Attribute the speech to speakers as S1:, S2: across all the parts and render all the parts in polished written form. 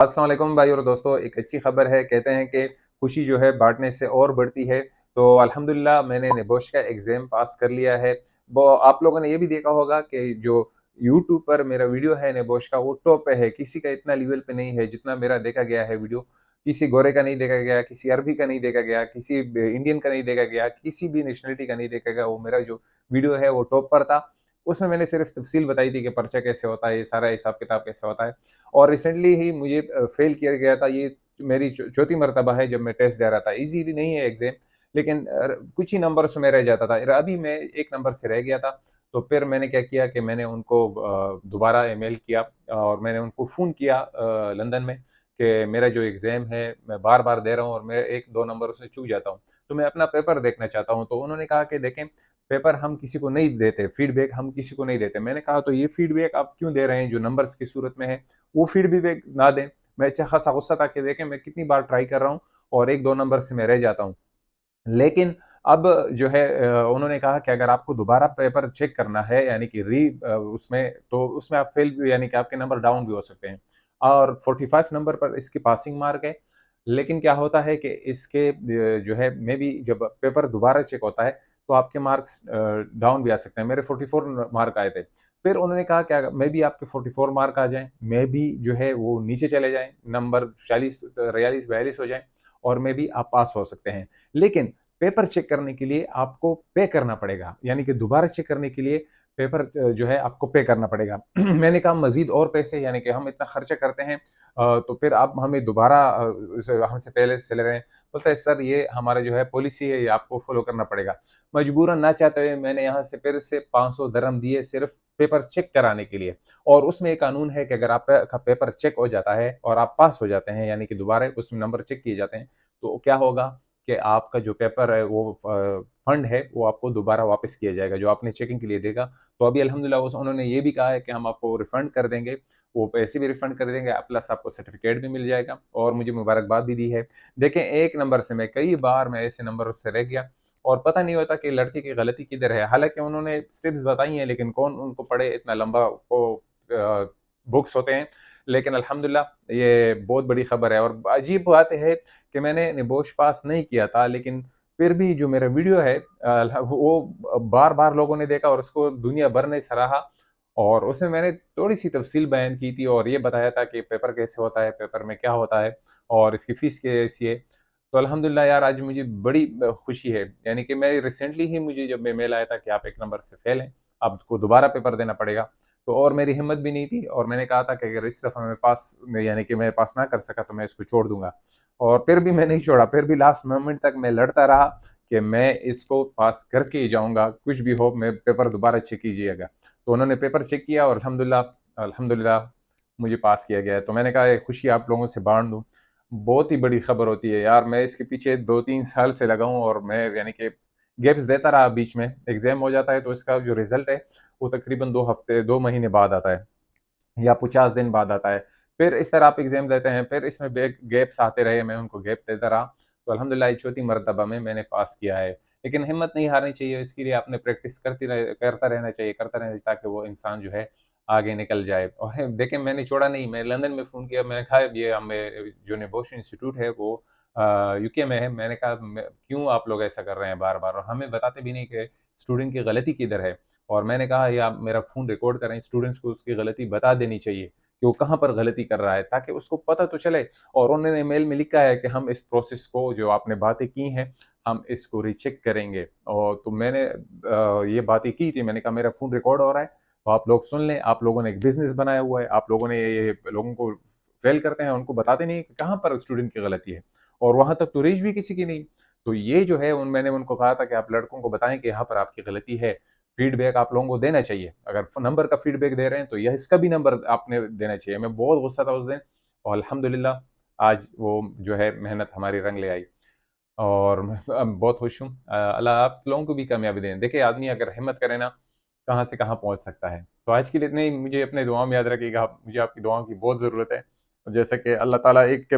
S1: अस्सलाम वालेकुम भाई और दोस्तों, एक अच्छी खबर है। कहते हैं कि खुशी जो है बाँटने से और बढ़ती है। तो अल्हम्दुलिल्लाह मैंने नेबोश का एग्ज़ाम पास कर लिया है। वो आप लोगों ने ये भी देखा होगा कि जो यूट्यूब पर मेरा वीडियो है नेबोश का, वो टॉप पे है। किसी का इतना लेवल पे नहीं है जितना मेरा देखा गया है वीडियो। किसी गोरे का नहीं देखा गया, किसी अरबी का नहीं देखा गया, किसी ब इंडियन का नहीं देखा गया, किसी भी नेशनैलिटी का नहीं देखा गया। वो मेरा जो वीडियो है वो टॉप पर था। उसमें मैंने सिर्फ़ तफ़सील बताई थी कि पर्चा कैसे होता है, ये सारा हिसाब-किताब कैसे होता है। और रिसेंटली ही मुझे फ़ेल किया गया था। ये मेरी चौथी मर्तबा है जब मैं टेस्ट दे रहा था। ईज़िली नहीं है एग्ज़ाम, लेकिन कुछ ही नंबर्स में रह जाता था। अभी मैं 1 नंबर से रह गया था। तो फिर मैंने क्या किया कि मैंने उनको दोबारा ईमेल किया और मैंने उनको फ़ोन किया लंदन में कि मेरा जो एग्ज़ाम है मैं बार-बार दे रहा हूँ और मैं 1-2 नंबरों से चूक जाता हूँ। तो मैं अपना पेपर देखना चाहता हूँ। तो उन्होंने कहा कि देखें, पेपर हम किसी को नहीं देते, फीडबैक हम किसी को नहीं देते। मैंने कहा तो ये फीडबैक आप क्यों दे रहे हैं जो नंबर्स की सूरत में है? वो फीडबैक ना दें। मैं अच्छा खासा गुस्सा था कि देखें मैं कितनी बार ट्राई कर रहा हूँ और 1-2 नंबर से मैं रह जाता हूँ। लेकिन अब जो है उन्होंने कहा कि अगर आपको दोबारा पेपर चेक करना है यानी कि उसमें तो उसमें आप फेल भी यानी कि आपके नंबर डाउन भी हो सकते हैं। और 45 नंबर पर इसकी पासिंग मार्क है। लेकिन क्या होता है कि इसके जो है मेबी जब पेपर दोबारा चेक होता है तो आपके मार्क्स डाउन भी आ सकते हैं। मेरे 44 मार्क आए थे। फिर उन्होंने कहा कि मेबी आपके 44 मार्क आ जाएँ, मेबी जो है वो नीचे चले जाएँ, नंबर 40 43-42 हो जाएँ और मेबी आप पास हो सकते हैं। लेकिन पेपर चेक करने के लिए आपको पे करना पड़ेगा, यानी कि दोबारा चेक करने के लिए पेपर जो है आपको पे करना पड़ेगा। मैंने कहा मज़ीद और पैसे, यानी कि हम इतना खर्चा करते हैं तो फिर आप हमें दोबारा हमसे पहले से ले रहे हैं। बोलता है सर ये हमारा जो है पॉलिसी है, ये आपको फ़ॉलो करना पड़ेगा। मजबूरन ना चाहते हुए मैंने यहाँ से फिर से 500 दिरहम दिए सिर्फ़ पेपर चेक कराने के लिए। और उसमें एक कानून है कि अगर आपका पेपर चेक हो जाता है और आप पास हो जाते हैं, यानी कि दोबारा उसमें नंबर चेक किए जाते हैं, तो क्या होगा कि आपका जो पेपर है वो फंड है वो आपको दोबारा वापस किया जाएगा, जो आपने चेकिंग के लिए देगा। तो अभी अल्हम्दुलिल्लाह उस उन्होंने ये भी कहा है कि हम आपको रिफंड कर देंगे, वो पैसे भी रिफंड कर देंगे, प्लस आपको सर्टिफ़िकेट भी मिल जाएगा और मुझे मुबारकबाद भी दी है। देखें, 1 नंबर से मैं कई बार मैं ऐसे नंबरों से रह गया और पता नहीं होता कि लड़के की गलती किधर है। हालाँकि उन्होंने स्टेप्स बताई हैं, लेकिन कौन उनको पढ़े, इतना लंबा वो बुक्स होते हैं। लेकिन अल्हम्दुलिल्लाह ये बहुत बड़ी खबर है और अजीब बात है कि मैंने निबोश पास नहीं किया था, लेकिन फिर भी जो मेरा वीडियो है वो बार-बार लोगों ने देखा और उसको दुनिया भर ने सराहा और उसमें मैंने थोड़ी-सी तफ़सील बयान की थी और ये बताया था कि पेपर कैसे होता है, पेपर में क्या होता है और इसकी फ़ीस कैसी है। तो अल्हम्दुलिल्लाह यार, आज मुझे बड़ी खुशी है। यानी कि मैं रिसेंटली ही मुझे जब में मेल आया था कि आप 1 नंबर से फ़ेल हैं, आपको दोबारा पेपर देना पड़ेगा। तो और मेरी हिम्मत भी नहीं थी और मैंने कहा था कि अगर इस दफ़ा यानी कि मैं पास ना कर सका तो मैं इसको छोड़ दूँगा। और फिर भी मैं नहीं छोड़ा, फिर भी लास्ट मोमेंट तक मैं लड़ता रहा कि मैं इसको पास करके ही जाऊँगा, कुछ भी हो, मैं पेपर दोबारा चेक कीजिएगा। तो उन्होंने पेपर चेक किया और अल्हम्दुलिल्लाह अल्हम्दुलिल्लाह मुझे पास किया गया है। तो मैंने कहा ये खुशी आप लोगों से बाँट दूँ। बहुत ही बड़ी खबर होती है यार, मैं इसके पीछे 2-3 साल से लगा हूँ और मैं यानी कि गैप्स देता रहा बीच में। एग्ज़ाम हो जाता है तो इसका जो रिज़ल्ट है वो तकरीबन 2 हफ़्ते 2 महीने बाद आता है। या 50 दिन बाद आता है। फिर इस तरह आप एग्ज़ाम देते हैं, फिर इसमें गैप्स आते रहे, मैं उनको गैप देता रहा। तो अल्हम्दुलिल्लाह ये चौथी मर्तबा में मैंने पास किया है। लेकिन हिम्मत नहीं हारनी चाहिए, इसके लिए आपने प्रैक्टिस करता रहना चाहिए, करता रहना चाहिए ताकि वो इंसान जो है आगे निकल जाए। और देखिए, मैंने छोड़ा नहीं, मैं लंदन में फ़ोन किया, मैंने कहा ये हमें जो नेबोश इंस्टीट्यूट है वो यूके में है। मैंने कहा क्यों आप लोग ऐसा कर रहे हैं बार-बार और हमें बताते भी नहीं कि स्टूडेंट की गलती किधर है। और मैंने कहा ये आप मेरा फ़ोन रिकॉर्ड करें, स्टूडेंट्स को उसकी गलती बता देनी चाहिए कि वो कहाँ पर गलती कर रहा है, ताकि उसको पता तो चले। और उन्होंने मेल में लिखा है कि हम इस प्रोसेस को, जो आपने बातें की हैं, हम इसको रीचेक करेंगे। और तो मैंने ये बातें की थी, मैंने कहा मेरा फ़ोन रिकॉर्ड हो रहा है, तो आप लोग सुन लें, आप लोगों ने एक बिज़नेस बनाया हुआ है, आप लोगों ने ये लोगों को फ़ेल करते हैं, उनको बताते नहीं कि कहाँ पर स्टूडेंट की गलती है और वहाँ तक तो रीच भी किसी की नहीं। तो ये जो है मैंने उनको कहा था कि आप लड़कों को बताएँ कि यहाँ पर आपकी गलती है। फीडबैक आप लोगों को देना चाहिए। अगर नंबर का फीडबैक दे रहे हैं तो यह इसका भी नंबर आपने देना चाहिए। मैं बहुत गुस्सा था उस दिन और अल्हम्दुलिल्लाह आज वो जो है मेहनत हमारी रंग ले आई और मैं अब बहुत खुश हूँ। अल्लाह आप लोगों को भी कामयाबी दें। देखिए, आदमी अगर हिम्मत करे ना, कहाँ से कहाँ पहुँच सकता है। तो आज के लिए इतना ही। मुझे अपने दुआओं में याद रखिएगा आप। मुझे आपकी दुआओं की बहुत ज़रूरत है। जैसे कि अल्लाह ताला एक के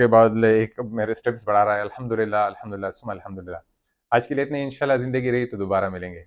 S1: बाद एक मेरे स्टेप्स बढ़ा रहा है। अल्हम्दुलिल्लाह, अल्हम्दुलिल्लाह सुम्मा अल्हम्दुलिल्लाह। आज के लिए इतना ही। इंशाल्लाह ज़िंदगी रही तो दोबारा मिलेंगे।